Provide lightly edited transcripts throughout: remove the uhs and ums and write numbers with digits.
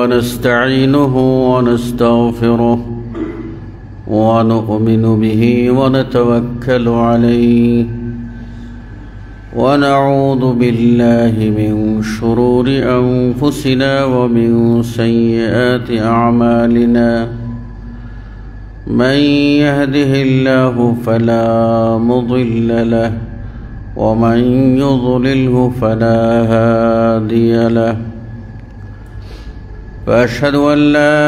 ونستعينه ونستغفره ونؤمن به ونتوكل عليه ونعوذ بالله من شرور أنفسنا ومن سيئات أعمالنا من يهده الله فلا مضل له ومن يضلله فلا هادي له فأشهد أن لا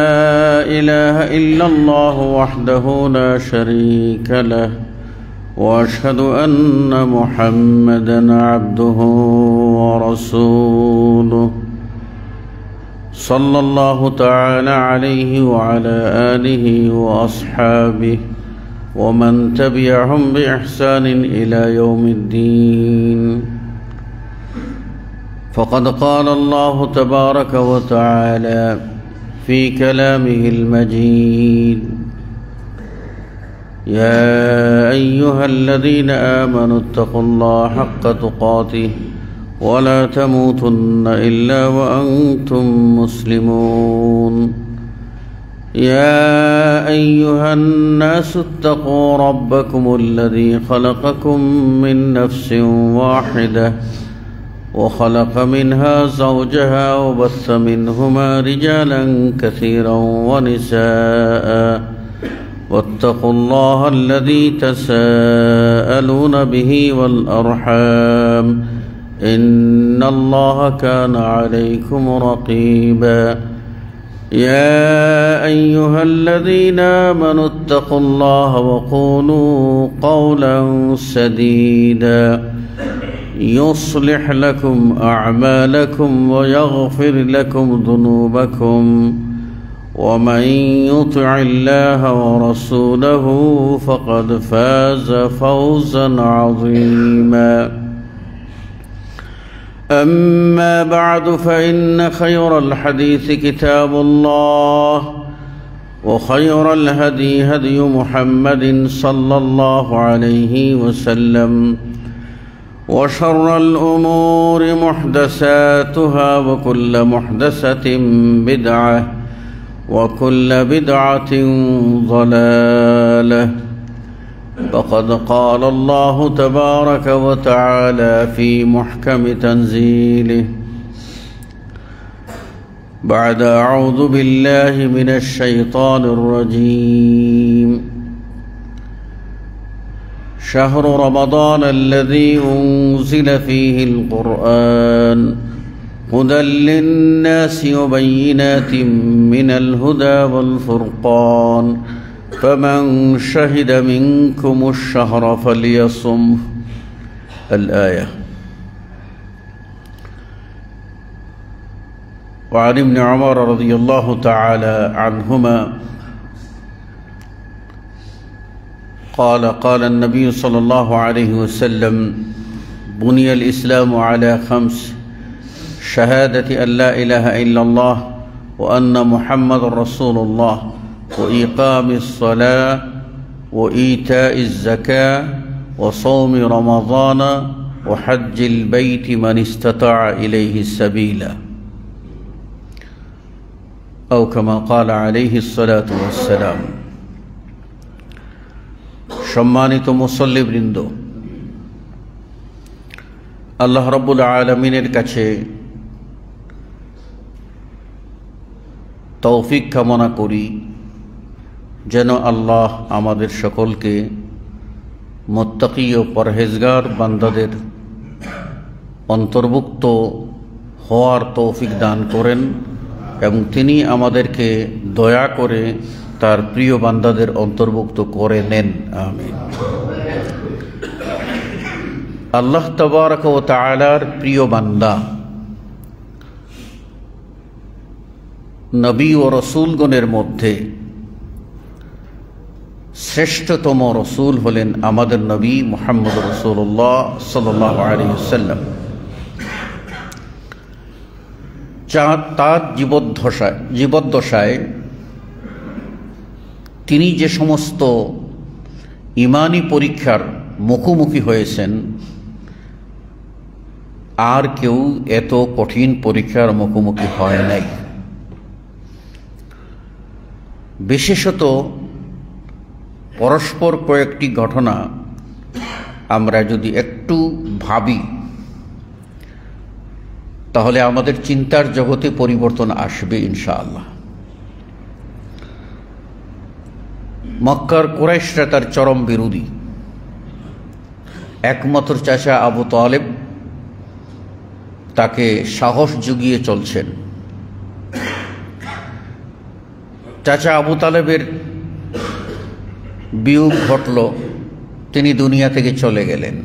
إله إلا الله وحده لا شريك له وأشهد أن محمدًا عبده ورسوله صلى الله تعالى عليه وعلى آله وأصحابه ومن تبعهم بإحسان إلى يوم الدين فقد قال الله تبارك وتعالى في كلامه المجيد يا أيها الذين آمنوا اتقوا الله حق تقاته ولا تموتن إلا وأنتم مسلمون يا أيها الناس اتقوا ربكم الذي خلقكم من نفس واحدة وخلق منها زوجها وبث منهما رجالا كثيرا ونساء واتقوا الله الذي تساءلون به والأرحام إن الله كان عليكم رقيبا يا أيها الذين آمنوا اتقوا الله وقولوا قولا سديدا يصلح لكم أعمالكم ويغفر لكم ذنوبكم ومن يطع الله ورسوله فقد فاز فوزا عظيما أما بعد فإن خير الحديث كتاب الله وخير الهدي هدي محمد صلى الله عليه وسلم وشر الأمور محدثاتها وكل محدثة بدعة وكل بدعة ضلالة فقد قال الله تبارك وتعالى في محكم تنزيله بعد أعوذ بالله من الشيطان الرجيم شهر رمضان الذي أنزل فيه القرآن هدى للناس وبينات من الهدى والفرقان فمن شهد منكم الشهر فليصمه الآية وعن ابن عمر رضي الله تعالى عنهما قال النبي صلى الله عليه وسلم بني الإسلام على خمس شهادة أن لا إله إلا الله وأن محمد رسول الله وإقام الصلاة وإيتاء الزكاة وصوم رمضان وحج البيت من استطاع إليه السبيل أو كما قال عليه الصلاة والسلام সম্মানিত মুসল্লিবৃন্দ, আল্লাহ রাব্বুল আলামিনের কাছে তৌফিক কামনা করি যেন আল্লাহ আমাদের সকলকে মুত্তাকি ও পরহেজগার বান্দাদের অন্তর্ভুক্ত হওয়ার তৌফিক দান করেন এবং তিনি আমাদেরকে দয়া করে তার প্রিয় বান্দাদের অন্তর্ভুক্ত করে নেন, আমিন। আল্লাহ তাবারক ওয়া তাআলার প্রিয় বান্দা নবী ও রসুলগণের মধ্যে শ্রেষ্ঠতম রসুল হলেন আমাদের নবী মুহাম্মদ রাসূলুল্লাহ সাল্লাল্লাহু আলাইহি ওয়াসাল্লাম। তার জীবদ্দশায় তিনি যে সমস্ত ইমানি পরীক্ষার মুখোমুখি হয়েছেন, আর কেউ এত কঠিন পরীক্ষার মুখোমুখি হয় নাই। বিশেষত পরস্পর কয়েকটি ঘটনা আমরা যদি একটু ভাবি তাহলে আমাদের চিন্তার জগতে পরিবর্তন আসবে ইনশাআল্লাহ। মক্কার কুরাইশরা তার চরম বিরোধী। একমাত্র চাচা আবু তালেব তাকে সাহস জুগিয়ে চলছেন। চাচা আবু তালেবের বিয়োগ ঘটল, তিনি দুনিয়া থেকে চলে গেলেন।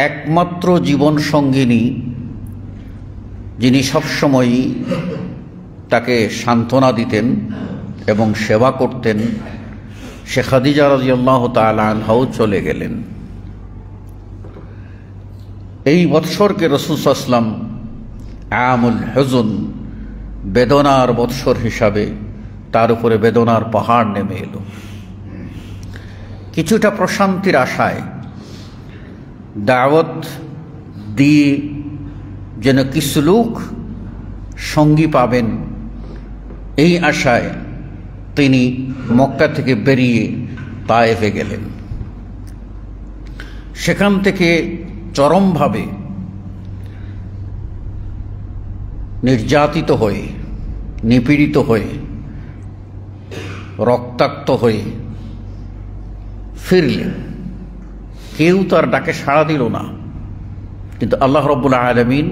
একমাত্র জীবন সঙ্গিনী যিনি সবসময়ই তাকে সান্ত্বনা দিতেন এবং সেবা করতেন, সে খাদিজা রাদিয়াল্লাহু তাআলা আনহাও চলে গেলেন। এই বৎসরকে রাসূল সাল্লাল্লাহু আলাইহি ওয়াসাল্লাম আমুল হুজন, বেদনার বৎসর হিসাবে তার উপরে বেদনার পাহাড় নেমে এলো। কিছুটা প্রশান্তির আশায় দাওয়াত দিয়ে যেন কিছু লোক সঙ্গী পাবেন, এই আশায় তিনি মক্কা থেকে বেরিয়ে তায়েফে গেলেন। সেখান থেকে চরমভাবে নির্যাতিত হয়ে, নিপীড়িত হয়ে, রক্তাক্ত হয়ে ফিরলেন। কেউ তার ডাকে সাড়া দিল না, কিন্তু আল্লাহ রাব্বুল আলামিন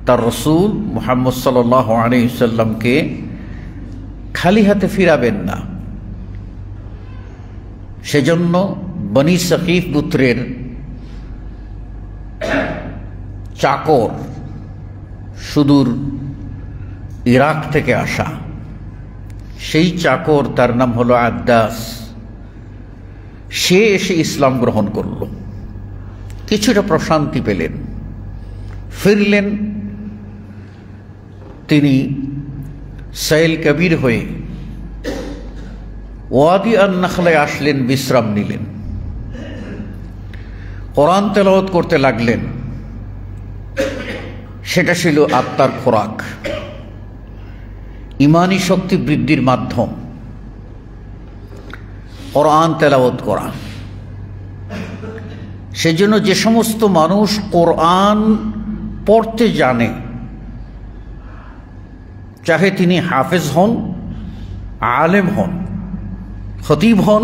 তার রাসূল মুহাম্মদ সাল্লাল্লাহু আলাইহি ওয়াসাল্লামকে খালি হাতে ফিরাবেন না। সেজন্য বনি সকিফ গোত্রের চাকর, সুদূর ইরাক থেকে আসা সেই চাকর, তার নাম হলো আদ্দাস, সে এসে ইসলাম গ্রহণ করল। কিছুটা প্রশান্তি পেলেন, ফিরলেন। তিনি সাইল কবির হয়ে ওয়াদি আন-নাখলায় আসলেন, বিশ্রাম নিলেন, কোরআন তেলাওয়াত করতে লাগলেন। সেটা ছিল আত্মার খোরাক, ইমানি শক্তি বৃদ্ধির মাধ্যম কোরআন তেলাওয়াত করা। সেজন্য যে সমস্ত মানুষ কোরআন পড়তে জানে, চাহে তিনি হাফেজ হন, আলেম হন, খতিব হন,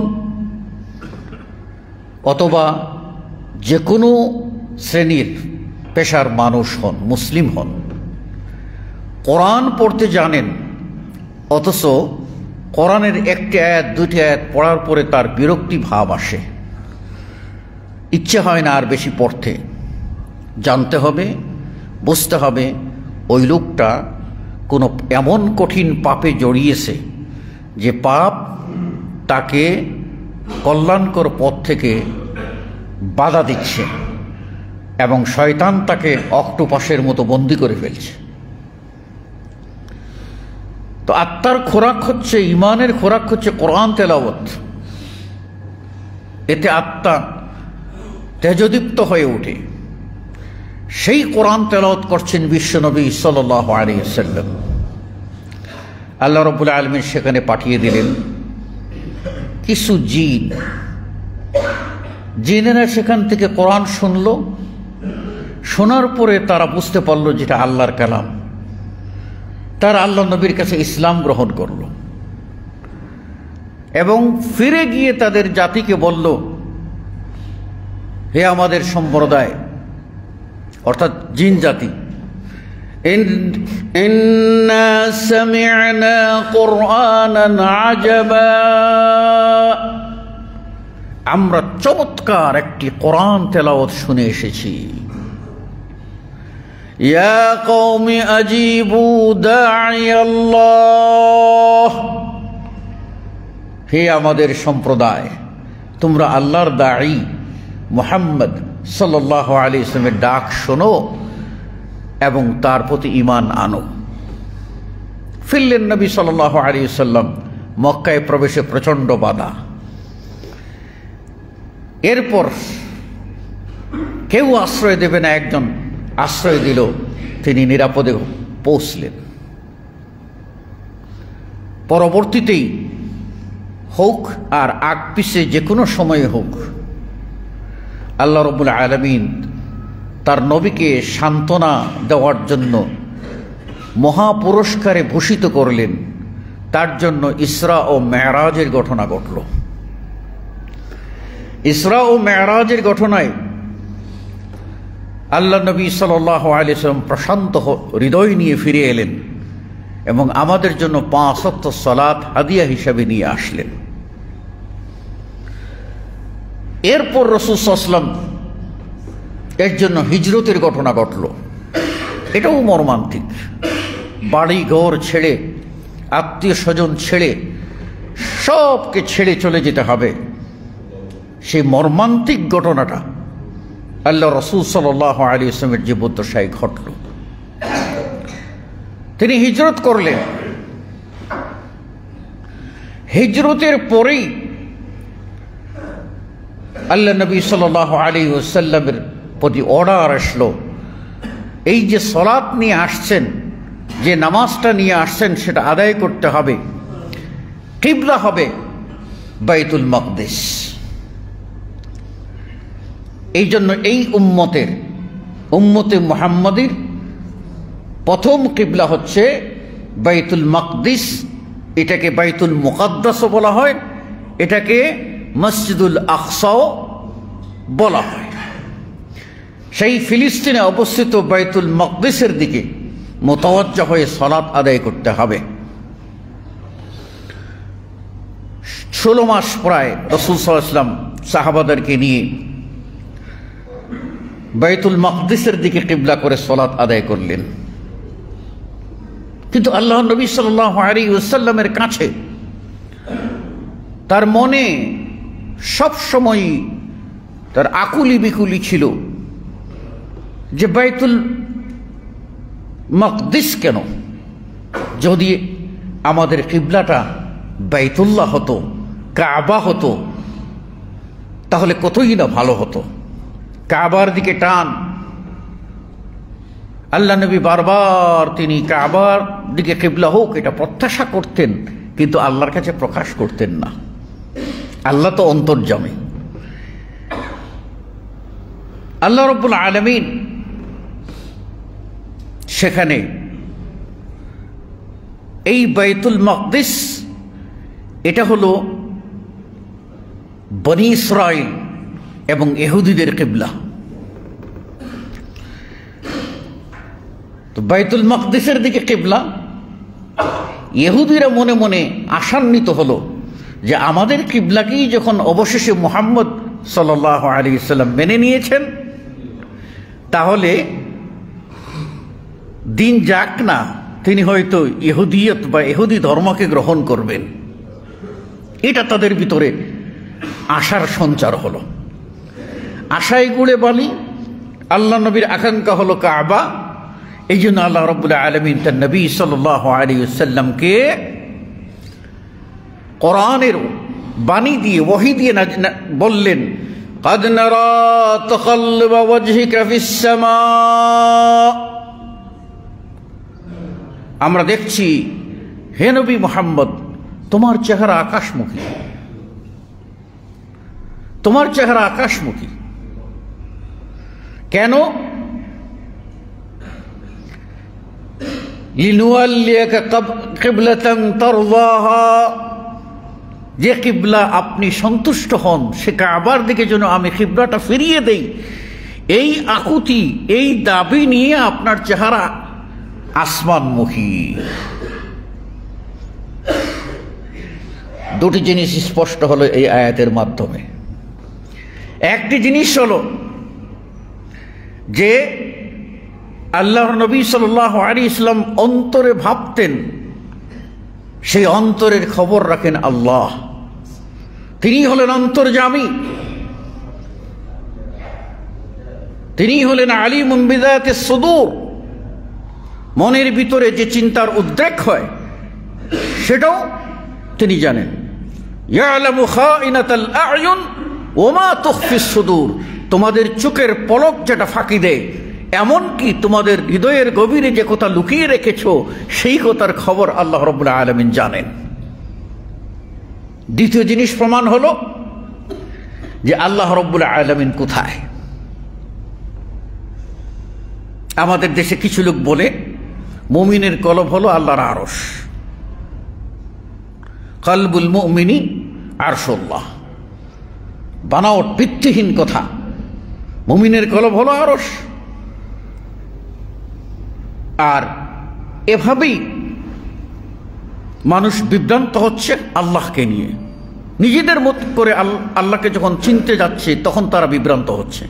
অথবা যে কোনো শ্রেণীর পেশার মানুষ হন, মুসলিম হন, কোরআন পড়তে জানেন, অথচ কোরআনের একটি আয়াত দুটি আয়াত পড়ার পরে তার বিরক্তি ভাব আসে, ইচ্ছে হয় না আর বেশি পড়তে। জানতে হবে, বুঝতে হবে ওই লোকটা কোনো এমন কঠিন পাপে জড়িয়েছে যে পাপ তাকে কল্যাণকর পথ থেকে বাধা দিচ্ছে এবং শয়তান তাকে অক্টোপাসের মতো বন্দী করে ফেলছে। তো আত্মার খোরাক হচ্ছে, ইমানের খোরাক হচ্ছে কোরআন তেলাওয়াত। এতে আত্মা তেজদীপ্ত হয়ে ওঠে। সেই কোরআন তেলাওয়াত করছেন বিশ্বনবী সাল্লাল্লাহু আলাইহি ওয়াসাল্লাম। আল্লাহ রাব্বুল আলামিন সেখানে পাঠিয়ে দিলেন কিছু জিন। জিনেরা সেখান থেকে কোরআন শুনল, শোনার পরে তারা বুঝতে পারল যেটা আল্লাহর কালাম। তারা আল্লাহ নবীর কাছে ইসলাম গ্রহণ করল এবং ফিরে গিয়ে তাদের জাতিকে বলল, হে আমাদের সম্প্রদায়, অর্থাৎ জিন জাতি, ইন্না সামি'না কুরআনান আজাবা, আমরা চমৎকার একটি কোরআন তেলাওয়াত শুনে এসেছি। ইয়া কওমি আজিবু দাঈয়াল্লাহ, হে আমাদের সম্প্রদায়, তোমরা আল্লাহর দাঈ মুহাম্মদ সাল্লাল্লাহু আলাইহি ওয়াসাল্লামের ডাক শোনো এবং তার প্রতি ঈমান আনো। ফিরলেন নবী সাল্লাল্লাহু আলাইহি ওয়াসাল্লাম। মক্কায় প্রবেশে প্রচণ্ড বাধা। এরপর কেউ আশ্রয় দেবে না, একজন আশ্রয় দিল, তিনি নিরাপদে পৌঁছলেন। পরবর্তীতেই হোক আর আগ পিছে যে কোনো সময়ে হোক, আল্লাহ রাব্বুল আলামিন তার নবীকে সান্ত্বনা দেওয়ার জন্য মহাপুরস্কারে ভূষিত করলেন। তার জন্য ইসরা ও মেরাজের ঘটনা ঘটল। ইসরা ও মেরাজের ঘটনায় আল্লাহ নবী সাল্লাল্লাহু আলাইহি ওয়াসাল্লাম প্রশান্ত হৃদয় নিয়ে ফিরে এলেন এবং আমাদের জন্য 5 ওয়াক্ত সালাত হাদিয়া হিসাবে নিয়ে আসলেন। এরপর রাসূল সাল্লাল্লাহু আলাইহি ওয়াসাল্লাম এর জন্য হিজরতের ঘটনা ঘটল। এটাও মর্মান্তিক। বাড়ি ঘর ছেড়ে, আত্মীয় স্বজন ছেড়ে, সবকে ছেড়ে চলে যেতে হবে। সেই মর্মান্তিক ঘটনাটা আল্লাহ রাসূল সাল্লাল্লাহু আলাইহি ওয়াসাল্লামের জীবদ্দশায় ঘটল। তিনি হিজরত করলেন। হিজরতের পরেই আল্লাহ নবী সাল্লাল্লাহু আলাইহি ওয়াসাল্লামের প্রতি অর্ডার আসলো, এই যে সালাত নিয়ে আসছেন, যে নামাজটা নিয়ে আসছেন, সেটা আদায় করতে হবে। কিবলা হবে বাইতুল মাকদিস। এই জন্য এই উম্মতে মুহাম্মাদির প্রথম কিবলা হচ্ছে বাইতুল মাকদিস। এটাকে বাইতুল মুকাদ্দাসও বলা হয়, এটাকে মসজিদুল আকসাও বলা হয়। সেই ফিলিস্তিনে অবস্থিত বাইতুল মাকদিসের দিকে মুতাওয়াজ্জা হয়ে সালাত আদায় করতে হবে। 16 মাস প্রায় রাসূল সাল্লাল্লাহু আলাইহি ওয়াসাল্লাম সাহাবাদেরকে নিয়ে বাইতুল মাকদিসের দিকে কিবলা করে সালাত আদায় করলেন। কিন্তু আল্লাহ নবী সাল্লাল্লাহু আলাইহি ওয়াসাল্লামের কাছে তার মনে সব সময় তার আকুলি বিকুলি ছিল যে বাইতুল মাকদিস কেন? যদি আমাদের কিবলাটা বাইতুল্লাহ হতো, কাবা হতো, তাহলে কতই না ভালো হতো। কাবার দিকে টান। আল্লাহ নবী বারবার তিনি কাবার দিকে কিবলা হোক এটা প্রত্যাশা করতেন, কিন্তু আল্লাহর কাছে প্রকাশ করতেন না। আল্লাহ তো অন্তর্যামী। আল্লাহ রাব্বুল আলামিন সেখানে এই বাইতুল মাকদিস, এটা হলো বনি ইসরাইল এবং ইহুদিদের কিবলা। তো বাইতুল মাকদিসের দিকে কিবলা। ইহুদিরা মনে মনে আশান্বিত হলো যে আমাদের কিবলাকেই যখন অবশেষে মুহাম্মদ সাল্লাল্লাহু আলাইহি ওয়াসাল্লাম মেনে নিয়েছেন, তাহলে দিন যাক না, তিনি হয়তো ইহুদিয়ত বা ইহুদি ধর্মকে গ্রহণ করবেন। এটা তাদের ভিতরে আশার সঞ্চার হলো। আশায় গুড়ে বালি। আল্লাহ নবীর আকাঙ্ক্ষা হলো কাবা। এই জন্য আল্লাহ রাব্বুল আলামিন তার নবী সাল্লাল্লাহু আলাইহি ওয়াসাল্লামকে কোরআনের বাণী দিয়ে, ওহী দিয়ে বললেন, قد نرى تقلب وجهك في السماء। আমরা দেখছি হে নবী মুহাম্মদ, তোমার চেহারা আকাশমুখী, তোমার চেহারা আকাশমুখী। কেন? লিনুওয়াল্লিয়াকা কিবলাতান তারদাহা, যে কিবলা আপনি সন্তুষ্ট হন, সে কাবার দিকে যেন আমি কিবলাটা ফিরিয়ে দেই, এই আকুতি, এই দাবি নিয়ে আপনার চেহারা আসমানমুখী। দুটি জিনিস স্পষ্ট হলো এই আয়াতের মাধ্যমে। একটি জিনিস হলো যে আল্লাহর নবী সাল্লাল্লাহু আলাইহি ওয়াসাল্লাম অন্তরে ভাবতেন, সেই অন্তরের খবর রাখেন আল্লাহ। তিনি হলেন অন্তর্যামী, তিনি হলেন আলিমুন বিযাতিস সুদূর। মনের ভিতরে যে চিন্তার উদ্রেক হয় সেটাও তিনি জানেন। ইয়ালামু খাইনাতাল আ'য়ুন ওয়া মা তুখফিস সুদূর, তোমাদের চোখের পলক যেটা ফাঁকি দেয়, এমনকি তোমাদের হৃদয়ের গভীরে যে কথা লুকিয়ে রেখেছো সেই কথার খবর আল্লাহ রাব্বুল আলামিন জানেন। দ্বিতীয় জিনিস প্রমাণ হলো যে আল্লাহ রাব্বুল আলামিন কোথায়। আমাদের দেশে কিছু লোক বলে মুমিনের কলব হলো আল্লাহর আরশ, কলবুল মুমিনি আরশুল্লাহ। বানাওয়াট ভিত্তিহীন কথা। মুমিনের কলব হলো আরশ। আর এভাবেই মানুষ বিভ্রান্ত হচ্ছে আল্লাহকে নিয়ে। নিজেদের মত করে আল্লাহকে যখন চিনতে যাচ্ছে তখন তারা বিভ্রান্ত হচ্ছে।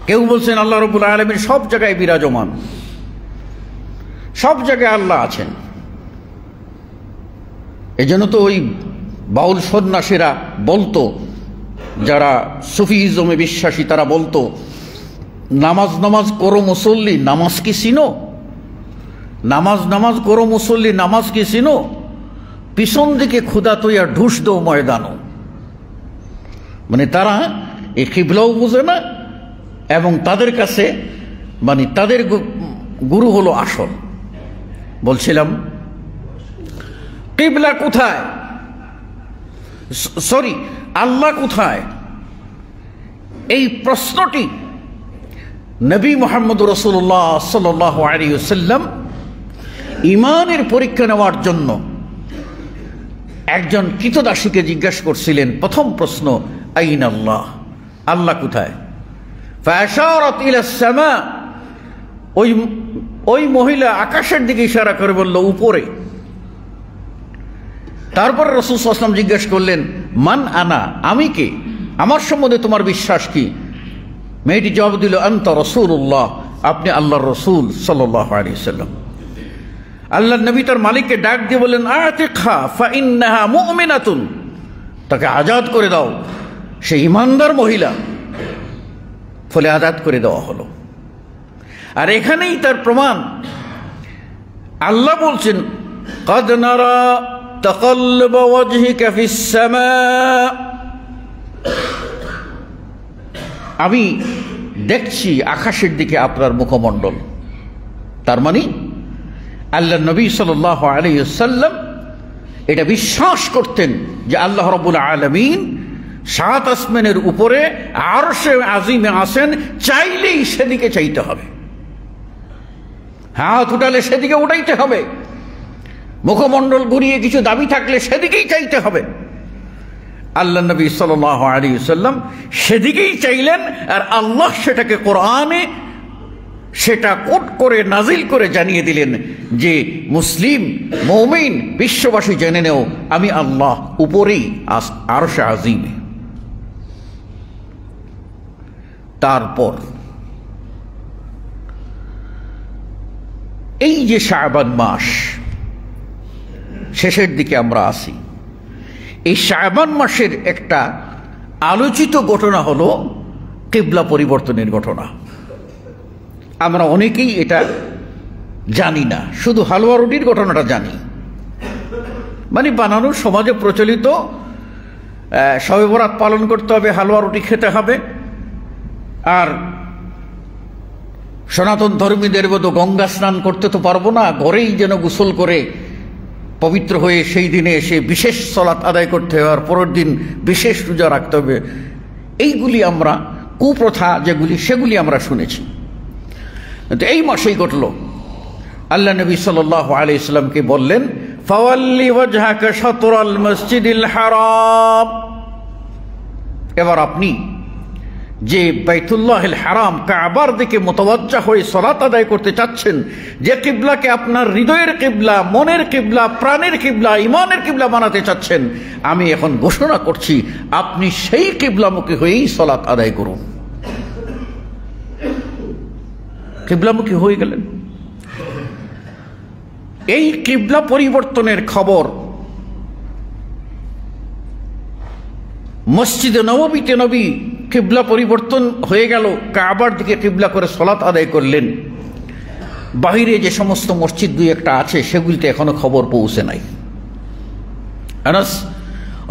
কেউ বলছেন আল্লাহ রাব্বুল আলামিন সব জায়গায় বিরাজমান, সব জায়গায় আল্লাহ আছেন। এজন্য তো ওই বাউল সন্ন্যাসীরা বলতো, যারা সুফিজমে বিশ্বাসী, তারা বলতো নামাজ নামাজ করো মুসল্লি, নামাজ কি চিনো? নামাজ নামাজ করো মুসল্লি, নামাজ কি চিনো? পিছন দিকে খুদা তৈয়া ঢুস দো ময়দানো। মানে তারা এই কিবলাও বুঝে না, এবং তাদের কাছে মানে তাদের গুরু হলো আসল। বলছিলাম কিবলা কোথায়, সরি আল্লাহ কোথায়, এই প্রশ্নটি নবী মুহাম্মদ রাসূলুল্লাহ সাল্লাল্লাহু আলাইহি ওয়াসাল্লাম ঈমানের পরীক্ষা নেওয়ার জন্য একজন কৃতদাসীকে জিজ্ঞাসা করছিলেন। প্রথম প্রশ্ন, আইন আল্লাহ, আল্লাহ কোথায়? ফাশারাত ইলা সামা, ওই মহিলা আকাশের দিকে ইশারা করে বলল উপরে। তারপরে রাসূল সাল্লাল্লাহু আলাইহি ওয়াসাল্লাম জিজ্ঞাসা করলেন, মান আনা, আমি কে, আমার সম্বন্ধে তোমার বিশ্বাস কি? মেয়েটি জবাব দিল, আনতা রাসূলুল্লাহ, আপনি আল্লাহর রাসূল সাল্লাল্লাহু আলাইহি ওয়াসাল্লাম। আল্লাহর নবী তার মালিককে ডাক দিয়ে বললেন, আতিকহা ফাইন্নাহা মুমিনাতুন, তাকে আজাদ করে দাও, সে ঈমানদার মহিলা। ফলে আজাদ করে দেওয়া হলো। আর এখানেই তার প্রমাণ। আল্লাহ বলছেন, قد نرى تقلب وجهك في السماء, আমি দেখছি আকাশের দিকে আপনার মুখমণ্ডল। তার মানে আল্লাহ নবী সাল্লাল্লাহু আলাইহি ওয়াসাল্লাম এটা বিশ্বাস করতেন যে আল্লাহ রাব্বুল আলামিন সাত আসমানের উপরে আরশে আজিমে আছেন, চাইলেই সেদিকে চাইতে হবে, হাত উঠালে সেদিকে উঠাইতে হবে, মুখমণ্ডল ঘুরিয়ে কিছু দাবি থাকলে সেদিকেই চাইতে হবে। আল্লাহ নবী সাল্লাল্লাহু আলাইহি ওয়াসাল্লাম সেদিকেই চাইলেন, আর আল্লাহ সেটাকে কোরআনে সেটা কোট করে নাজিল করে জানিয়ে দিলেন যে মুসলিম মুমিন বিশ্ববাসী জেনে নেও আমি আল্লাহ উপরেই আরশে আজিমে। তারপর এই যে শাবান মাস শেষের দিকে আমরা আসি, এই শাবান মাসের একটা আলোচিত ঘটনা হলো কিবলা পরিবর্তনের ঘটনা। আমরা অনেকেই এটা জানি না, শুধু হালুয়া রুটির ঘটনাটা জানি। মানে বানানোর সমাজে প্রচলিত শবে বরাত পালন করতে হবে, হালুয়া রুটি খেতে হবে, আর সনাতন ধর্মীদের মতো গঙ্গা স্নান করতে তো পারবো না, ঘরেই যেন গোসল করে পবিত্র হয়ে সেই দিনে এসে বিশেষ সালাত আদায় করতে হবে, আর পরের দিন বিশেষ রোজা রাখতে হবে। এইগুলি আমরা কুপ্রথা যেগুলি সেগুলি আমরা শুনেছি। এই মাসেই ঘটল। আল্লাহ নবী সাল্লাল্লাহু আলাইহি ওয়াসাল্লামকে বললেন, ফাওয়াল্লি ওয়াজহাকা শাতরাল মসজিদিল হারাম, এবার আপনি যে বাইতুল্লাহিল হারাম কাবার দিকে মুতাওয়াজ্জা হয়ে সালাত আদায় করতে চাচ্ছেন, যে কিবলাকে আপনার হৃদয়ের কিবলা, মনের কিবলা, প্রাণের কিবলা, ঈমানের কিবলা বানাতে চাচ্ছেন, আমি এখন ঘোষণা করছি আপনি সেই কিবলামুখী হয়েই সালাত আদায় করুন। কিবলামুখী হয়ে গেলেন। এই কিবলা পরিবর্তনের খবর মসজিদে নববীতে নবী কিবলা পরিবর্তন হয়ে গেল, কাবার দিকে কিবলা করে সালাত আদায় করলেন। বাহিরে যে সমস্ত মসজিদ দুই একটা আছে সেগুলিতে এখনো খবর পৌঁছে নাই। আনাস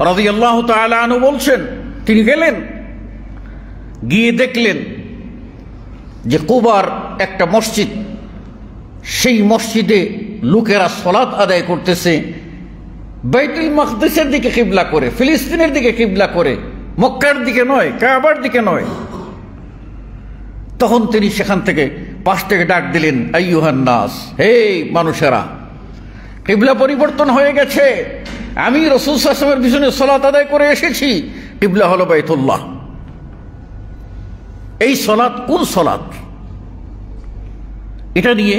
রাদিয়াল্লাহু তাআলা আনহু বলছেন, তিনি গেলেন, গিয়ে দেখলেন যে কুবার একটা মসজিদ, সেই মসজিদে লোকেরা সালাত আদায় করতেছে, বাইতুল মাকদিসের দিকে কিবলা করে, ফিলিস্তিনের দিকে কিবলা করে, মক্কার দিকে নয়, কাবার দিকে নয়। তখন তিনি সেখান থেকে পাশ থেকে ডাক দিলেন, আইয়ুহান নাস, হে মানুষেরা, কিবলা পরিবর্তন হয়ে গেছে। আমি রাসূল সাল্লাল্লাহু আলাইহি ওয়াসাল্লামের পিছনে সালাত আদায় করে এসেছি, কিবলা হলো বাইতুল্লাহ। এই সালাত কোন সালাত, এটা নিয়ে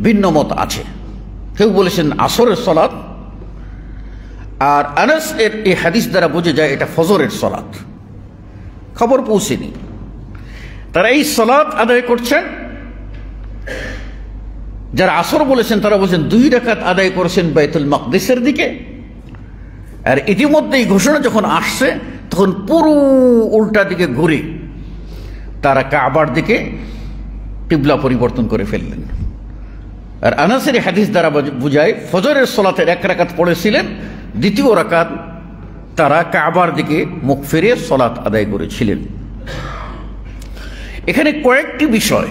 ভিন্ন মত আছে। কেউ বলেছেন আসরের সালাত, আর আনাস এর এই হাদিস দ্বারা বোঝা যায় এটা ফজরের সালাত। খবর পৌঁছেনি, তারা এই সালাত আদায় করছেন। যারা আসর বলেছেন তারা বলছেন 2 রাকাত আদায় করেছেন বাইতুল মাকদিসের দিকে। আর ইতিমধ্যে এই ঘোষণা যখন আসছে তখন পুরো উল্টা দিকে ঘুরে তারা কাবার দিকে কিবলা পরিবর্তন করে ফেললেন। আর আনাসের হাদিস দ্বারা বুঝায় ফজরের সালাতের 1 রাকাত পড়েছিলেন, দ্বিতীয় রাকাত তারা কাবার দিকে মুখ ফিরে সালাত আদায় করেছিলেন। এখানে কয়েকটি বিষয়।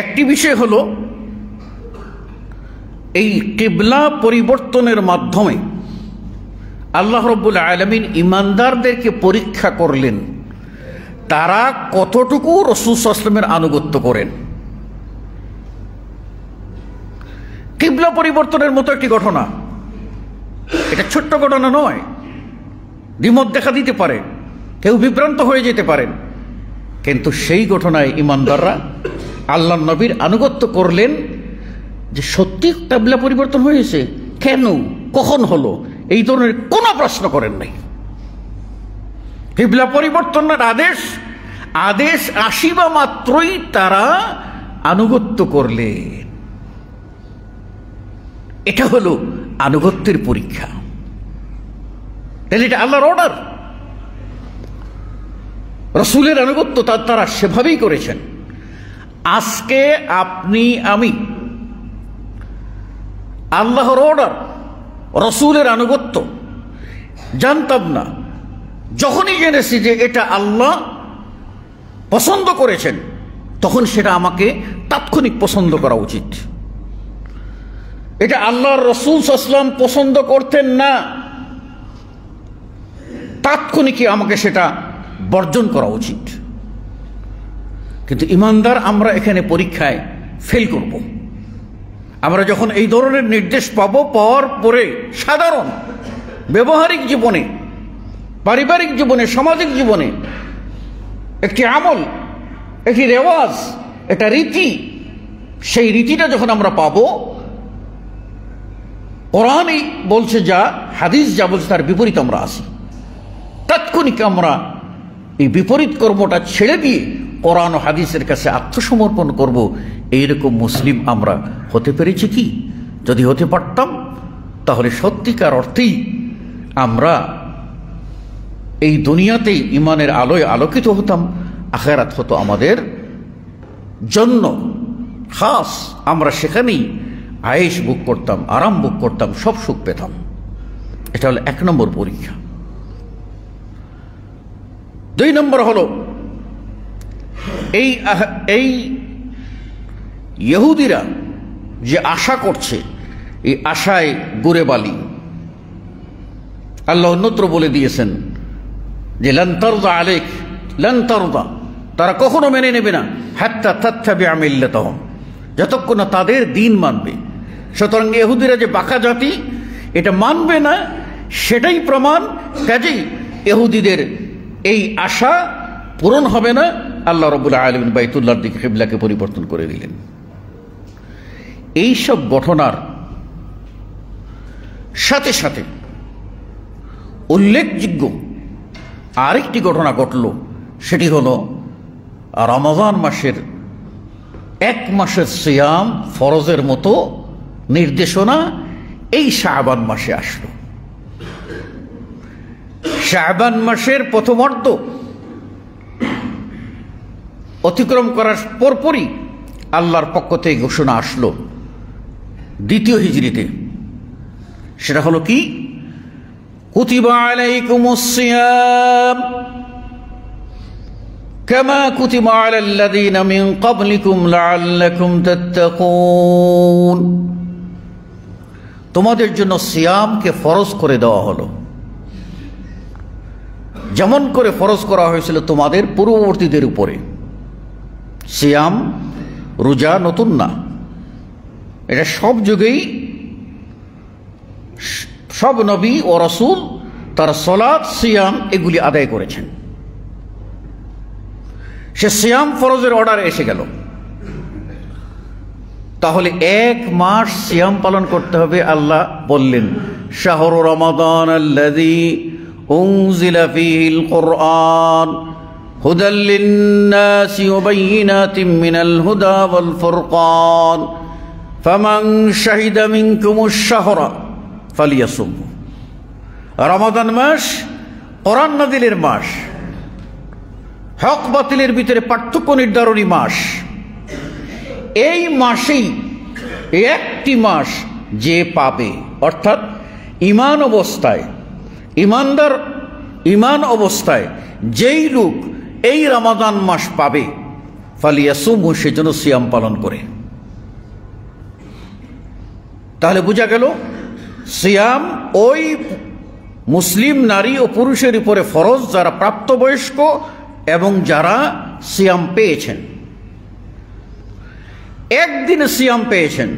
একটি বিষয় হলো এই কিবলা পরিবর্তনের মাধ্যমে আল্লাহ রাব্বুল আলামিন ঈমানদারদেরকে পরীক্ষা করলেন তারা কতটুকু রাসূল সাল্লাল্লাহু আলাইহি ওয়াসাল্লামের আনুগত্য করেন। কিবলা পরিবর্তনের মতো একটি ঘটনা, এটা ছোট্ট ঘটনা নয়। দ্বিমত দেখা দিতে পারে, কেউ বিভ্রান্ত হয়ে যেতে পারেন, কিন্তু সেই ঘটনায় ঈমানদাররা আল্লাহর নবীর আনুগত্য করলেন যে সত্যি কিবলা পরিবর্তন হয়েছে, কেন, কখন হলো, এই ধরনের কোনো প্রশ্ন করেন নাই। কিবলা পরিবর্তনের আদেশ আসিবা মাত্রই তারা আনুগত্য করলেন। এটা হলো আনুগত্যের পরীক্ষা। তাহলে এটা আল্লাহর অর্ডার, রাসূলের আনুগত্য তারা সেভাবেই করেছেন। আজকে আপনি আমি আল্লাহর অর্ডার, রাসূলের আনুগত্য জানতাম না, যখনই জেনেছি যে এটা আল্লাহ পছন্দ করেছেন তখন সেটা আমাকে তাৎক্ষণিক পছন্দ করা উচিত। এটা আল্লাহর রাসূল সাল্লাল্লাহু আলাইহি ওয়াসাল্লাম পছন্দ করতেন না, তাৎক্ষণিকই আমাকে সেটা বর্জন করা উচিত। কিন্তু ঈমানদার আমরা এখানে পরীক্ষায় ফেল করব। আমরা যখন এই ধরনের নির্দেশ পাওয়ার পরে সাধারণ ব্যবহারিক জীবনে, পারিবারিক জীবনে, সামাজিক জীবনে একটি আমল, একটি রেওয়াজ, একটা রীতি, সেই রীতিটা যখন আমরা পাবো, কোরআনই বলছে যা, হাদিস যা বলছে তার বিপরীত আমরা আসি, তাৎক্ষণিক আমরা এই বিপরীত কর্মটা ছেড়ে দিয়ে কোরআন ও হাদিসের কাছে আত্মসমর্পণ করব। এইরকম মুসলিম আমরা হতে পেরেছি কি? যদি হতে পারতাম তাহলে সত্যিকার অর্থেই আমরা এই দুনিয়াতেই ইমানের আলোয় আলোকিত হতাম, আখিরাত হতো আমাদের জন্য খাস। আমরা সেখানেই আয়েশ ভোগ করতাম, আরাম ভোগ করতাম, সব সুখ পেতাম। এটা হলো 1 নম্বর পরীক্ষা। 2 নম্বর হলো এই ইহুদিরা যে আশা করছে, এই আশায় গুড়ে বালি। আল্লাহ অন্যত্র বলে দিয়েছেন যে লান তারদা আলাইক, লান তারদা, তারা কখনো মেনে নেবে না, হাত্তা তাত্তাবিআ মিল্লাতাহুম, যতক্ষণ না তাদের দিন মানবে। সুতরাং ইহুদিরা যে বাঁকা জাতি, এটা মানবে না, সেটাই প্রমাণ। কাজেই ইহুদিদের এই আশা পূরণ হবে না। আল্লাহ রাব্বুল আলামিন বাইতুল্লাহর দিকে কিবলাকে পরিবর্তন করে দিলেন। এইসব ঘটনার সাথে সাথে উল্লেখযোগ্য আরেকটি ঘটনা ঘটল, সেটি হলো রমজান মাসের 1 মাসের সিয়াম ফরজের মতো নির্দেশনা এই শাবান মাসে আসলো। শাবান মাসের প্রথমার্ধ অতিক্রম করার পরপরই আল্লাহর পক্ষ থেকে ঘোষণা আসলো 2য় হিজরিতে। সেটা হলো কি? কুতিবা আলাইকুমুস সিয়াম কামা কুতিবা আলাল্লাযীনা মিন ক্বাবলিকুম লাআল্লাকুম তাত্তাকুন। তোমাদের জন্য সিয়ামকে ফরজ করে দেওয়া হলো, যেমন করে ফরজ করা হয়েছিল তোমাদের পূর্ববর্তীদের উপরে। সিয়াম, রোজা নতুন না, এটা সব যুগেই সব নবী ও রাসূল তারা সালাত, সিয়াম এগুলি আদায় করেছেন। সে সিয়াম ফরজের অর্ডার এসে গেল, তাহলে 1 মাস সিয়াম পালন করতে হবে। আল্লাহ বললেন, শাহরু রমাদান আল্লাযী উনজিলা ফীহিল কুরআন হুদাল লিন-নাসি ওয়া বাইয়িনাতিন মিনাল হুদা ওয়াল ফুরকান ফামান শাহিদা মিনকুমুশ শাহরা ফালিয়াসুমহু। রমাদান মাস কোরআন নাযিলের মাস, হক বাতিলের ভিতরে পার্থক্য নির্ধারণী মাস। এই মাসেই একটি মাস যে পাবে, অর্থাৎ ঈমান অবস্থায়, ঈমানদার ঈমান অবস্থায় যেই লোক এই রমাদান মাস পাবে, ফালিয়াসুমহু, সেজন্য সিয়াম পালন করে। তাহলে বোঝা গেল সিয়াম ওই মুসলিম নারী ও পুরুষের উপরে ফরজ যারা প্রাপ্তবয়স্ক এবং যারা সিয়াম পেয়েছেন। একদিনে সিয়াম পেয়েছেন,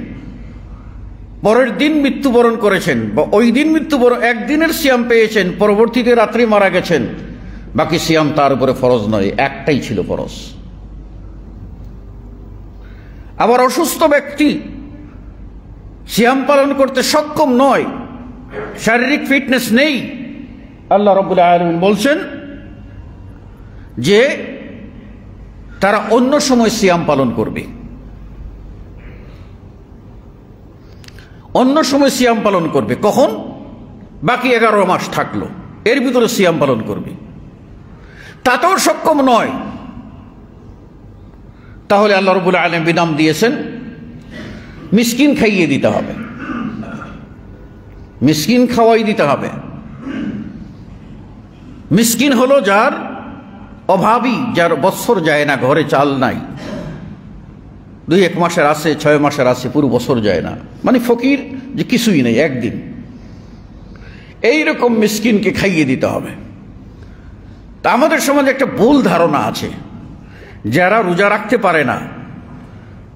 পরের দিন মৃত্যুবরণ করেছেন, বা ওই দিন মৃত্যুবরণ, একদিনের সিয়াম পেয়েছেন, পরবর্তীতে রাত্রি মারা গেছেন, বাকি সিয়াম তার উপরে ফরজ নয়, একটাই ছিল ফরজ। আবার অসুস্থ ব্যক্তি সিয়াম পালন করতে সক্ষম নয়, শারীরিক ফিটনেস নেই, আল্লাহ রাব্বুল আলামিন বলছেন যে তারা অন্য সময় সিয়াম পালন করবে, অন্য সময় সিয়াম পালন করবে। কখন? বাকি 11 মাস থাকলো, এর ভিতরে সিয়াম পালন করবে, তাতেও সক্ষম নয়। তাহলে আল্লাহ রাব্বুল আলামিন বিধান দিয়েছেন মিসকিন খাইয়ে দিতে হবে, মিসকিন খাওয়াই দিতে হবে। মিসকিন হলো যার অভাবী, যার বৎসর যায় না, ঘরে চাল নাই, 2-1 মাসের আছে, 6 মাসের আছে, পুরো বছর যায় না, মানে ফকির যে কিছুই নেই, একদিন। এইরকম মিসকিনকে খাইয়ে দিতে হবে। তা আমাদের সমাজে একটা ভুল ধারণা আছে, যারা রোজা রাখতে পারে না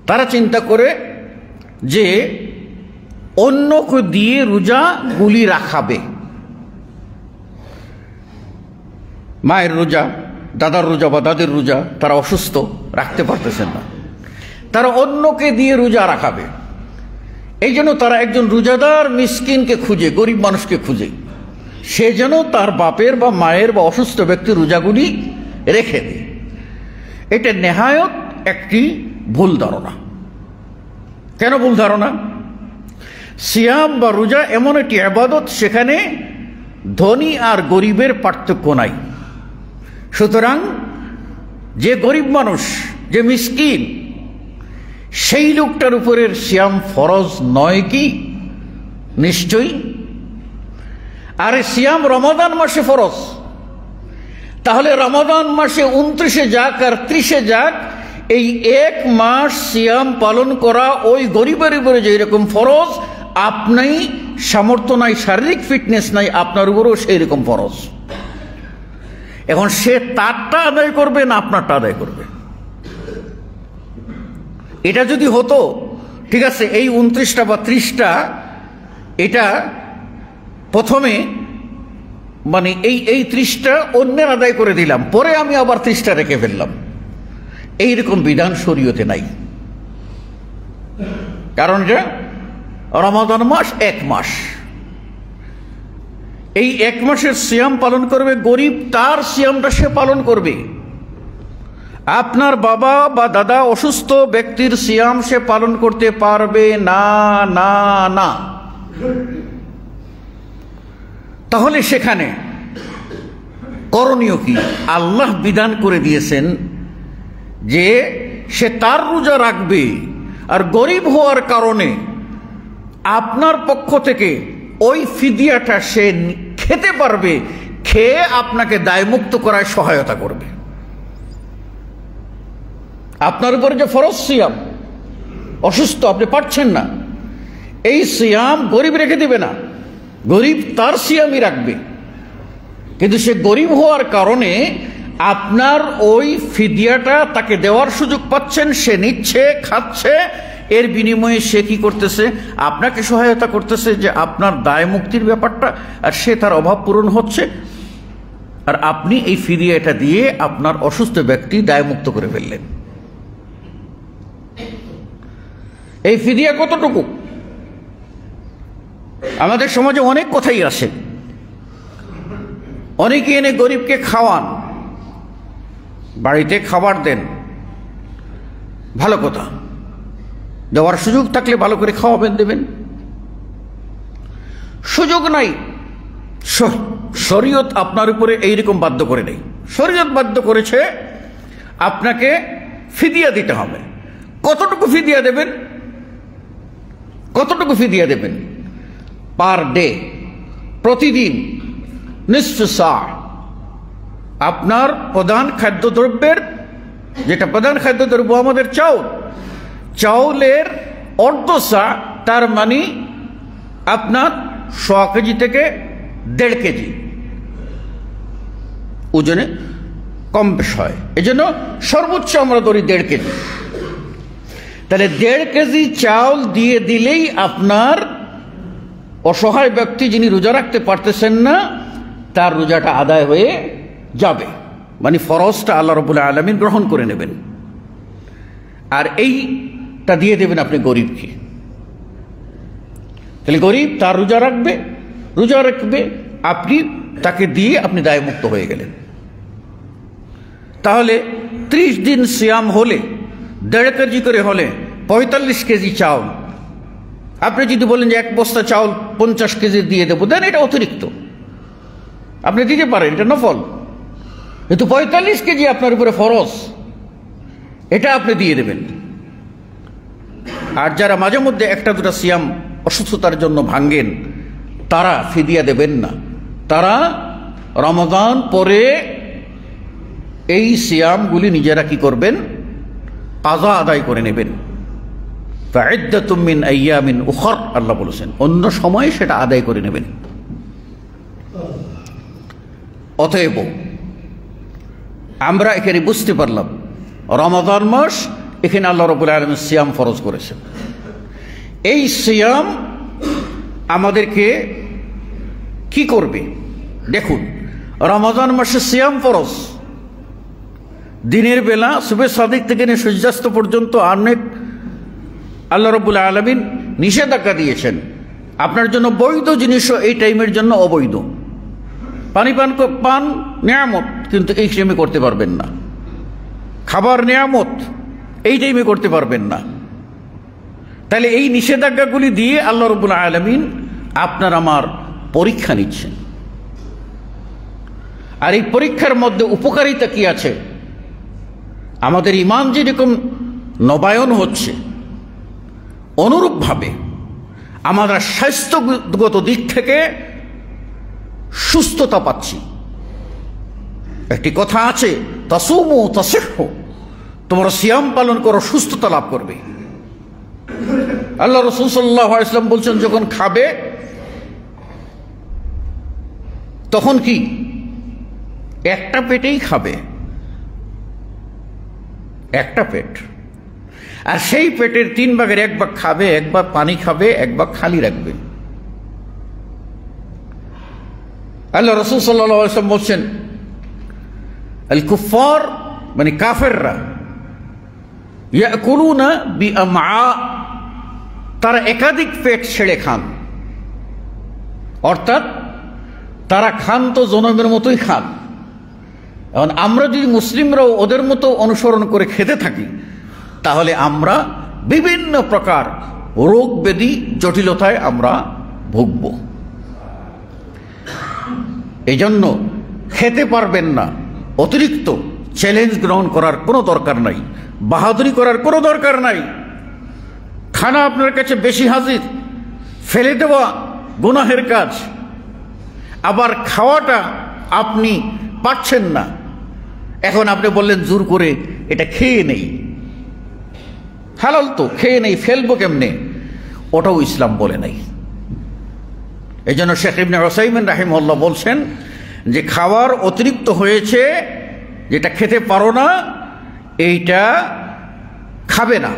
তারা চিন্তা করে যে অন্যকে দিয়ে রোজাগুলি রাখাবে। মায়ের রোজা, দাদার রোজা বা দাদের রোজা, তারা অসুস্থ, রাখতে পারতেছেন না, তারা অন্যকে দিয়ে রোজা রাখাবে। এই জন্য তারা একজন রোজাদার মিসকিনকে খুঁজে, গরিব মানুষকে খুঁজে, সে যেন তার বাপের বা মায়ের বা অসুস্থ ব্যক্তির রোজাগুলি রেখে দেয়। এটা নেহায়ত একটি ভুল ধারণা। কেন ভুল ধারণা? সিয়াম বা রোজা এমন একটি ইবাদত, সেখানে ধনী আর গরিবের পার্থক্য নাই। সুতরাং যে গরিব মানুষ, যে মিসকিন, সেই লোকটার উপরের সিয়াম ফরজ নয় কি? নিশ্চয়ই। আরে সিয়াম রমাদান মাসে ফরজ, তাহলে রমাদান মাসে 29-এ যাক আর 30-এ যাক, এই 1 মাস সিয়াম পালন করা ওই গরিবের উপরে যে রকম ফরজ, আপনি সামর্থ্য নাই, শারীরিক ফিটনেস নাই, আপনার উপরেও সেই রকম ফরজ। এখন সে তারটা আদায় করবে না আপনারটা আদায় করবে? এটা যদি হতো, ঠিক আছে, এই 29টা বা 30টা, এটা প্রথমে মানে এই 30টা অন্যের আদায় করে দিলাম, পরে আমি আবার 30টা রেখে ফেললাম, এইরকম বিধান শরীয়তে নাই। কারণ যে রমাদান মাস 1 মাস, এই 1 মাসের সিয়াম পালন করবে গরিব, তার সিয়ামটা সে পালন করবে। আপনার বাবা বা দাদা অসুস্থ ব্যক্তির সিয়াম সে পালন করতে পারবে না, না, না। তাহলে সেখানে করণীয় কি? আল্লাহ বিধান করে দিয়েছেন যে সে তার রোজা রাখবে, আর গরিব হওয়ার কারণে আপনার পক্ষ থেকে ওই ফিদিয়াটা সে খেতে পারবে, খেয়ে আপনাকে দায়মুক্ত করায় সহায়তা করবে। আপনার উপরে যে ফরজ সিয়াম, অসুস্থ, আপনি পারছেন না, এই সিয়াম গরিব রেখে দিবে না, গরিব তার সিয়ামই রাখবে। কিন্তু সে গরিব হওয়ার কারণে আপনার ওই ফিদিয়াটা তাকে দেওয়ার সুযোগ পাচ্ছেন, সে নিচ্ছে, খাচ্ছে, এর বিনিময়ে সে কি করতেছে? আপনাকে সহায়তা করতেছে যে আপনার দায় মুক্তির ব্যাপারটা, আর সে তার অভাব পূরণ হচ্ছে, আর আপনি এই ফিদিয়াটা দিয়ে আপনার অসুস্থ ব্যক্তি দায়মুক্ত করে ফেললেন। এই ফিদিয়া কতটুকু? আমাদের সমাজে অনেক কথাই আসে, অনেকে এনে গরিবকে খাওয়ান, বাড়িতে খাবার দেন, ভালো কথা, দেওয়ার সুযোগ থাকলে ভালো করে খাওয়াবেন, দেবেন। সুযোগ নাই, শরীয়ত আপনার উপরে এইরকম বাধ্য করে নেই। শরীয়ত বাধ্য করেছে আপনাকে ফিদিয়া দিতে হবে। কতটুকু ফিদিয়া দেবেন? কতটুকু ফিদিয়া দেবেন? পার ডে, প্রতিদিন নিসফ সা, আপনার প্রধান খাদ্যদ্রব্যের, যেটা প্রধান খাদ্যদ্রব্য আমাদের চাউল, চাউলের অর্ধ সা, তার মানে আপনার 100 কেজি থেকে 1.5 কেজি ওজনে কম বেশ হয়, এজন্য সর্বোচ্চ আমরা ধরি 1.5 কেজি। তাহলে 1.5 কেজি চাউল দিয়ে দিলেই আপনার অসহায় ব্যক্তি যিনি রোজা রাখতে পারতেছেন না, তার রোজাটা আদায় হয়ে যাবে, মানে ফরজটা আল্লাহ রাব্বুল আলামিন গ্রহণ করে নেবেন। আর এইটা দিয়ে দেবেন আপনি গরিবকে। তাহলে গরিব তার রোজা রাখবে, আপনি তাকে দিয়ে আপনি দায়মুক্ত হয়ে গেলেন। তাহলে 30 দিন সিয়াম হলে 1.5 কেজি করে হলে 45 কেজি চাউল। আপনি যদি বলেন যে 1 বস্তা চাউল 50 কেজি দিয়ে দেবো, দেন, এটা অতিরিক্ত, আপনি দিতে পারেন, এটা নফল। কিন্তু 45 কেজি আপনার উপরে ফরজ, এটা আপনি দিয়ে দেবেন। আর যারা মাঝে মধ্যে 1-2টা সিয়াম অসুস্থতার জন্য ভাঙ্গেন, তারা ফিদিয়া দেবেন না, তারা রমাদান পরে এই সিয়ামগুলি নিজেরা কি করবেন? কাজা আদায় করে নেবেন। ফাইদ্দাতুম মিন আইয়ামিন উখর, আল্লাহ বলেছেন, অন্য সময়ে সেটা আদায় করে নেবেন। অতএব আমরা এখানে বুঝতে পারলাম রমাদান মাস, এখানে আল্লাহ রাব্বুল আলামিন সিয়াম ফরজ করেছেন। এই সিয়াম আমাদেরকে কি করবে? দেখুন, রমাদান মাসে সিয়াম ফরজ, দিনের বেলা সুবহে সাদিক থেকে নিয়ে সূর্যাস্ত পর্যন্ত অনেক আল্লাহ রাব্বুল আলামিন নিষেধাজ্ঞা দিয়েছেন। আপনার জন্য বৈধ জিনিসও এই টাইমের জন্য অবৈধ। পান নিয়ামত, কিন্তু এই টাইমে করতে পারবেন না। খাবার নিয়ামত, এই টাইমে করতে পারবেন না। তাহলে এই নিষেধাজ্ঞাগুলি দিয়ে আল্লাহ রাব্বুল আলামিন আপনার আমার পরীক্ষা নিচ্ছেন। আর এই পরীক্ষার মধ্যে উপকারিতা কি আছে? আমাদের ঈমান যেরকম নবায়ন হচ্ছে, অনুরূপভাবে আমরা স্বাস্থ্যগত দিক থেকে সুস্থতা পাচ্ছি। একটি কথা আছে, তাসুমু তাসিহু, তোমরা সিয়াম পালন করো, সুস্থতা লাভ করবে। আল্লাহ রাসূল সাল্লাল্লাহু আলাইহি ওয়াসাল্লাম বলছেন, যখন খাবে তখন কি একটা পেটেই খাবে, একটা পেট, আর সেই পেটের 3 ভাগের 1 ভাগ খাবে, 1 ভাগ পানি খাবে, 1 ভাগ খালি রাখবে। আল্লাহ রাসূল সাল্লাল্লাহু আলাইহি ওয়াসাল্লাম বলছেন, আল কুফার মানে কাফেররা, ইয়াকুলুনা বিআমআ, তারা একাধিক পেট ছেড়ে খান, অর্থাৎ তারা খান তো জনমের মতোই খান। এখন আমরা যদি মুসলিমরাও ওদের মতো অনুসরণ করে খেতে থাকি, তাহলে আমরা বিভিন্ন প্রকার রোগ ব্যাধি জটিলতায় আমরা ভুগব। এই জন্য খেতে পারবেন না, অতিরিক্ত চ্যালেঞ্জ গ্রহণ করার কোনো দরকার নাই, বাহাদুরি করার কোনো দরকার নাই। খানা আপনার কাছে বেশি হাজির, ফেলে দেওয়া গুনাহের কাজ, আবার খাওয়াটা আপনি পাচ্ছেন না, এখন আপনি বললেন জোর করে এটা খেয়ে নেই, হালাল তো, খেয়ে নেই, ফেলবো কেমনে? ওটাও ইসলাম বলে নাই। এই জন্য শেখ ইবনে উসাইমিন রাহিমাহুল্লাহ বলছেন যে খাবার অতিরিক্ত হয়েছে, যেটা খেতে পারো না এইটা খাবে না,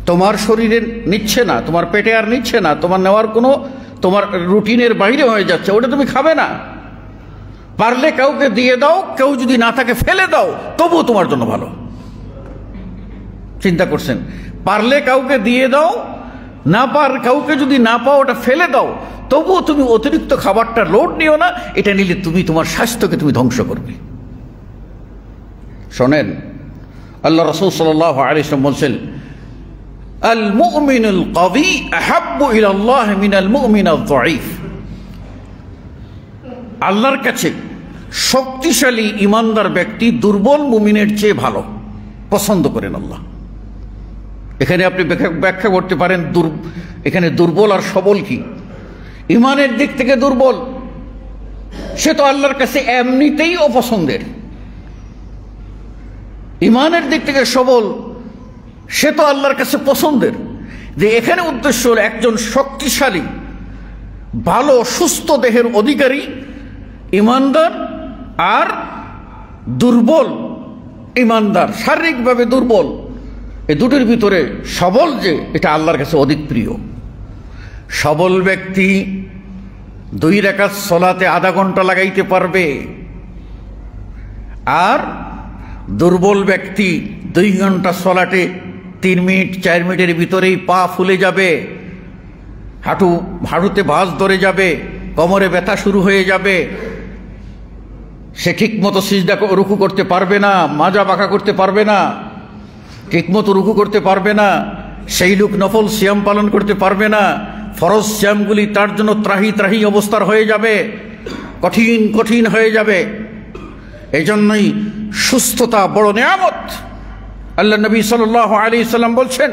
তোমার শরীরে নিচ্ছে না, তোমার পেটে আর নিচ্ছে না, তোমার নেওয়ার কোনো, তোমার রুটিনের বাইরে হয়ে যাচ্ছে, ওটা তুমি খাবে না। পারলে কাউকে দিয়ে দাও, কেউ যদি না থাকে ফেলে দাও, তবুও তোমার জন্য ভালো। চিন্তা করছেন, পারলে কাউকে দিয়ে দাও, না কাউকে যদি না পাও ওটা ফেলে দাও, তবুও তুমি অতিরিক্ত খাবারটা লোড নিও না, এটা নিলে তুমি তোমার স্বাস্থ্যকে তুমি ধ্বংস করবে। শোনেন, আল্লাহ রাসূল সাল্লাল্লাহু আলাইহি ওয়াসাল্লাম বলছেন, আল মুমিনুল কওয়ি আহাব্বু ইলাল্লাহ মিনাল মুমিনিল যায়ীফ। আল্লাহর কাছে শক্তিশালী ইমানদার ব্যক্তি দুর্বল মুমিনের চেয়ে ভালো পছন্দ করেন আল্লাহ। এখানে আপনি ব্যাখ্যা করতে পারেন এখানে দুর্বল আর সবল কি? ইমানের দিক থেকে দুর্বল, সে তো আল্লাহর কাছে এমনিতেই অপছন্দের। ইমানের দিক থেকে সবল, সে তো আল্লাহর কাছে পছন্দের। যে এখানে উদ্দেশ্য হল একজন শক্তিশালী ভালো সুস্থ দেহের অধিকারী ইমানদার আর দুর্বল ইমানদার, শারীরিকভাবে দুর্বল, এই দুটির ভিতরে সবল যে এটা আল্লাহর কাছে অধিক প্রিয়। সবল ব্যক্তি 2 রাকাত সালাতে আধা ঘন্টা লাগাইতে পারবে, আর দুর্বল ব্যক্তি 2 ঘন্টা সালাতে 3 মিনিট 4 মিনিটের ভিতরেই পা ফুলে যাবে, হাঁটুতে ভাঁজ ধরে যাবে, কোমরে ব্যথা শুরু হয়ে যাবে, সে ঠিকমতো সিজদা রুকু করতে পারবে না, মাজা বাঁকা করতে পারবে না, ঠিকমতো রুকু করতে পারবে না, সেই লোক নফল সিয়াম পালন করতে পারবে না, ফরজ সিয়ামগুলি তার জন্য ত্রাহি ত্রাহি অবস্থার হয়ে যাবে, কঠিন কঠিন হয়ে যাবে। এই জন্যই সুস্থতা বড় নিয়ামত। আল্লাহ নবী সাল্লাল্লাহু আলাইহি সাল্লাম বলছেন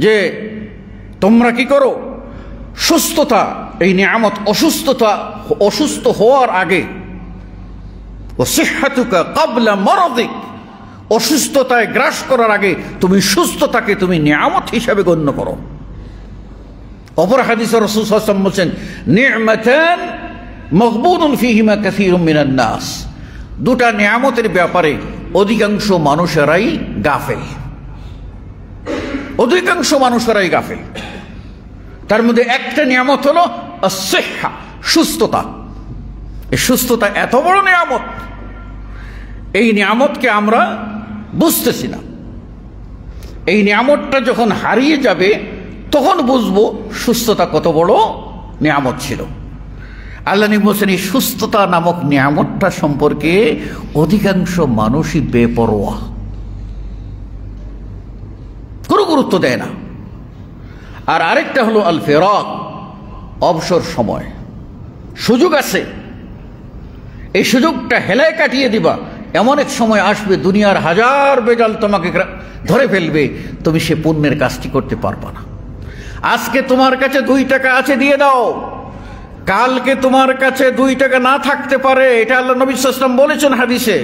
যে তোমরা কি করো, সুস্থতা এই নিয়ামত, অসুস্থ হওয়ার আগে, ওয়াসিহ্হাতুকা ক্বাবলা মারাদিক, অসুস্থতায় গ্রাস করার আগে তুমি সুস্থতাকে তুমি নিয়ামত হিসাবে গণ্য করো। অপর হাদিসে রাসূল সাল্লাল্লাহু আলাইহি ওয়াসাল্লাম বলেন, নি'মাতান মাগবুনুন ফীহিমা কাসীরুম মিনান নাস, 2টা নিয়ামতের ব্যাপারে অধিকাংশ মানুষেরাই গাফেল, অধিকাংশ মানুষেরাই গাফেল। তার মধ্যে একটা নিয়ামত হলো আস-সিহ্হা, সুস্থতা। এই সুস্থতা এত বড় নিয়ামত, এই নিয়ামতকে আমরা বুঝতেছি না। এই নিয়ামতটা যখন হারিয়ে যাবে তখন বুঝবো সুস্থতা কত বড় নিয়ামত ছিল। আল্লাহ নবী বলেন, এই সুস্থতা নামক নিয়ামতটা সম্পর্কে অধিকাংশ মানুষই বেপরোয়া, কোনো গুরুত্ব দেয় না। আর আরেকটা হলো আল ফিরাক, অবসর সময়, সুযোগ আছে, এই সুযোগটা হেলায় কাটিয়ে দিবা। এমন এক সময় আসবে দুনিয়ার হাজার বেজাল তোমাকে ধরে ফেলবে, তুমি সে পুণ্যের কাজটি করতে পারবা না। আজকে তোমার কাছে 2 টাকা আছে, দিয়ে দাও, কালকে তোমার কাছে 2 টাকা না থাকতে পারে। এটা আল্লাহ নবী সাল্লাল্লাহু আলাইহি ওয়াসাল্লাম বলেছেন হাদিসে।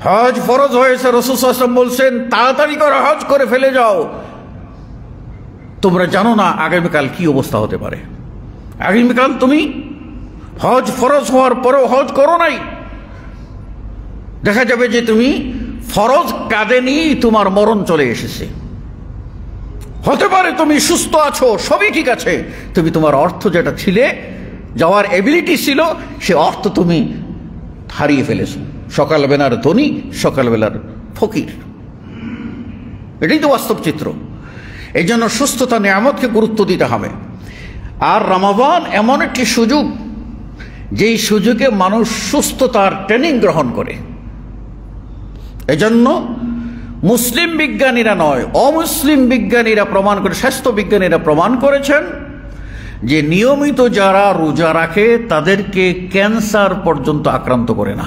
হজ ফরজ হয়েছে, রাসূল সাল্লাল্লাহু আলাইহি ওয়াসাল্লাম বলছেন তাড়াতাড়ি করে হজ করে ফেলে যাও। তোমরা জানো না আগামীকাল কি অবস্থা হতে পারে। আগামীকাল তুমি হজ ফরজ হওয়ার পরেও হজ করো নাই, দেখা যাবে যে তুমি ফরজ কাঁধে নিয়ে তোমার মরণ চলে এসেছে। হতে পারে তুমি সুস্থ আছো, সবই ঠিক আছে, তুমি তোমার অর্থ যেটা ছিলে, যাওয়ার এবিলিটি ছিল, সে অর্থ তুমি হারিয়ে ফেলেছো। সকালবেলার ধনী, সকালবেলার ফকির, এটাই তো বাস্তব চিত্র। এই জন্য সুস্থতা নিয়ামতকে গুরুত্ব দিতে হবে। আর রমাদান এমন একটি সুযোগ, যেই সুযোগে মানুষ সুস্থতার ট্রেনিং গ্রহণ করে। এজন্য মুসলিম বিজ্ঞানীরা নয়, অমুসলিম বিজ্ঞানীরা প্রমাণ করে, স্বাস্থ্য বিজ্ঞানীরা প্রমাণ করেছেন যে নিয়মিত যারা রোজা রাখে তাদেরকে ক্যান্সার পর্যন্ত আক্রান্ত করে না।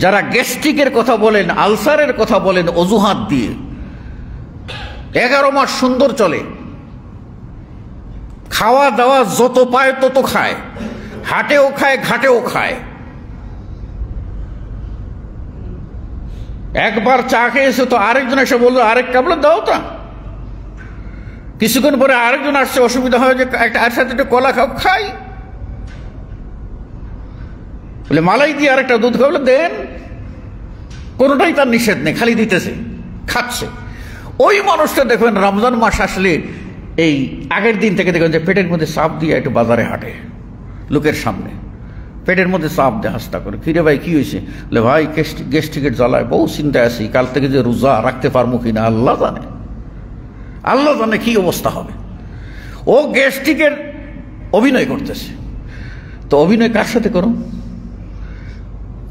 যারা গ্যাস্ট্রিকের কথা বলেন, আলসারের কথা বলেন অজুহাত দিয়ে, 11 মাস সুন্দর চলে, খাওয়া দাওয়া যত পায় তত খায়, হাটেও খায় ঘাটেও খায়, একবার চা খেয়েছে তো আরেকজন এসে বললো আরেক কাপড় দাও তা। কিছুক্ষণ পরে আরেকজন আসছে, অসুবিধা হয় যে আর সাথে একটু কলা খাও, খাই। বলে মালাই দিয়ে আরেকটা দুধ খাবলে দেন। কোনোটাই তার নিষেধ নেই, খালি দিতেছে, খাচ্ছে। ওই মানুষটা দেখবেন রমজান মাস আসলে এই আগের দিন থেকে দেখবেন যে পেটের মধ্যে চাপ দিয়ে একটু বাজারে হাঁটে, লোকের সামনে পেটের মধ্যে চাপ দিয়ে হাসতা করে, কিরে ভাই কি হয়েছে? বলে ভাই গ্যাস্ট্রিকের জ্বালায় বহু চিন্তায় আছি, কাল থেকে যে রোজা রাখতে পারবো কিনা আল্লাহ জানে, আল্লাহ জানে কি অবস্থা হবে। ও গ্যাস্ট্রিকের অভিনয় করতেছে। তো অভিনয় কার সাথে করো?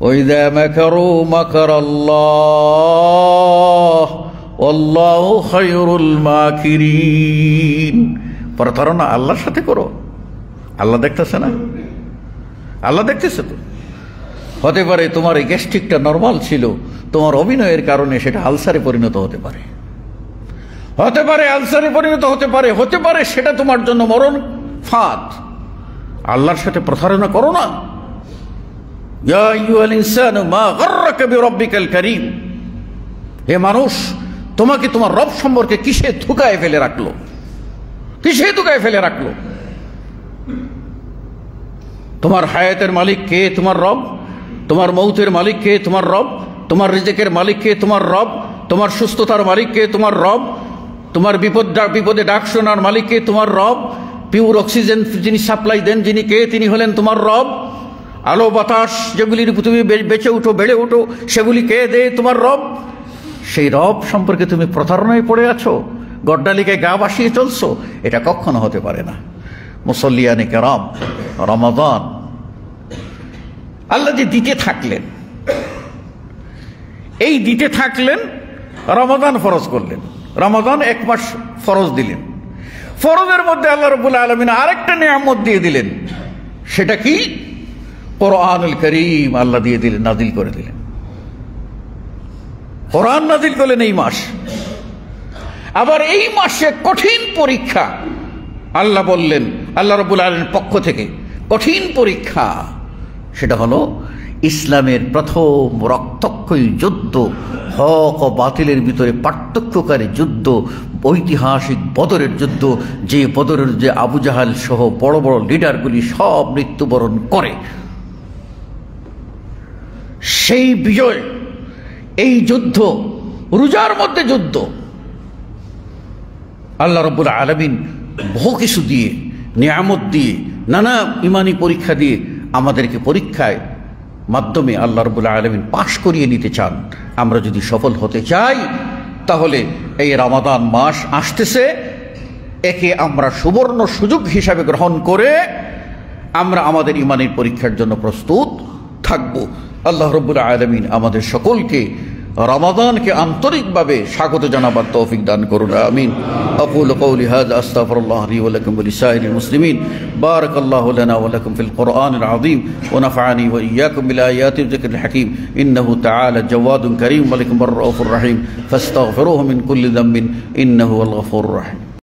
ওয়াইযা মাকারু মাকারাল্লাহ ওয়াল্লাহু খায়রুল মাকিরিন। প্রতারণা আল্লাহর সাথে করো, আল্লাহ দেখতেছে না? আল্লাহ দেখতেছে তো। হতে পারে তোমার এই গ্যাস্ট্রিকটা নরমাল ছিল, তোমার অভিনয়ের কারণে সেটা আলসারে পরিণত হতে পারে, হতে পারে আলসারে পরিণত হতে পারে, হতে পারে সেটা তোমার জন্য মরণ ফাঁদ। আল্লাহর সাথে প্রতারণা করো না। ইয়া আইয়ুহাল ইনসানু মা গাররাকা বিরাব্বিকাল কারীম। হে মানুষ, তোমাকে তোমার রব সম্পর্কে কিসে ধোঁকায় ফেলে রাখলো? কিসে ধোঁকায় ফেলে রাখলো? তোমার হায়াতের মালিক কে? তোমার রব। তোমার মৌতের মালিক কে? তোমার রব। তোমার রিজিকের মালিক কে? তোমার রব। তোমার সুস্থতার মালিক কে? তোমার রব। তোমার বিপদে ডাক শোনার মালিক কে? তোমার রব। পিওর অক্সিজেন যিনি সাপ্লাই দেন যিনি কে? তিনি হলেন তোমার রব। আলো বাতাস যেগুলির তুমি বেঁচে উঠো, বেড়ে উঠো, সেগুলি কে দেয়? তোমার রব। সেই রব সম্পর্কে তুমি প্রতারণায় পড়ে আছো, গড্ডালিকায় গা ভাসিয়ে চলছো। এটা কখনো হতে পারে না। মুসল্লিয়ানে কেরাম, রমাদান আল্লাহ যে দিতে থাকলেন, এই দিতে থাকলেন, রমাদান ফরজ করলেন, রমাদান 1 মাস ফরজ দিলেন। ফরজের মধ্যে আল্লাহ রাব্বুল আলামিন আরেকটা নিয়ামত দিয়ে দিলেন। সেটা কি? কোরআনুল কারীম আল্লাহ দিয়ে দিলেন, নাজিল করে দিলেন। কোরআন নাজিল করলেন এই মাস। আবার এই মাসে কঠিন পরীক্ষা আল্লাহ বললেন, আল্লাহ রাব্বুল আলামিনের পক্ষ থেকে কঠিন পরীক্ষা। সেটা হলো ইসলামের প্রথম রক্তক্ষয়ী যুদ্ধ, হক ও বাতিলের ভিতরে পার্থক্যকারী যুদ্ধ, ঐতিহাসিক বদরের যুদ্ধ। যে বদরের যে আবু জাহাল সহ বড় বড় লিডারগুলি সব মৃত্যুবরণ করে, সেই বিজয়, এই যুদ্ধ, রোজার মধ্যে যুদ্ধ। আল্লাহ রাব্বুল আলামিন বহু কিছু দিয়ে, নিয়ামত দিয়ে, নানা ইমানি পরীক্ষা দিয়ে আমাদেরকে পরীক্ষায় মাধ্যমে আল্লাহ রাব্বুল আলামিন পাশ করিয়ে নিতে চান। আমরা যদি সফল হতে চাই তাহলে এই রমাদান মাস আসতেছে, একে আমরা সুবর্ণ সুযোগ হিসাবে গ্রহণ করে আমরা আমাদের ইমানের পরীক্ষার জন্য প্রস্তুত থাকব। আল্লাহ রাব্বুল আলামিন আমাদের সকলকে রমাদানকে আন্তরিকভাবে স্বাগত জানাবার তৌফিক দান করুন। আমিন। আকুলু কওলি হাযা আস্তাগফিরুল্লাহ লি ওয়া লাকুম ওয়া লিসাইরিল মুসলিমিন। বারাকাল্লাহু লানা ওয়া লাকুম ফিল কুরআনিল আযীম ওয়া নাফা'আনি ওয়া ইয়্যাকুম বিল আয়াতি ওয়া যিকরিল হাকীম। ইন্নাহু তাআলা জাওয়াদুন কারীম মালিকুর রাউফুর রহিম ফাস্তাগফিরুহু মিন কুল্লি যামবিন ইন্নাহু হুয়াল গফুরুর রহিম।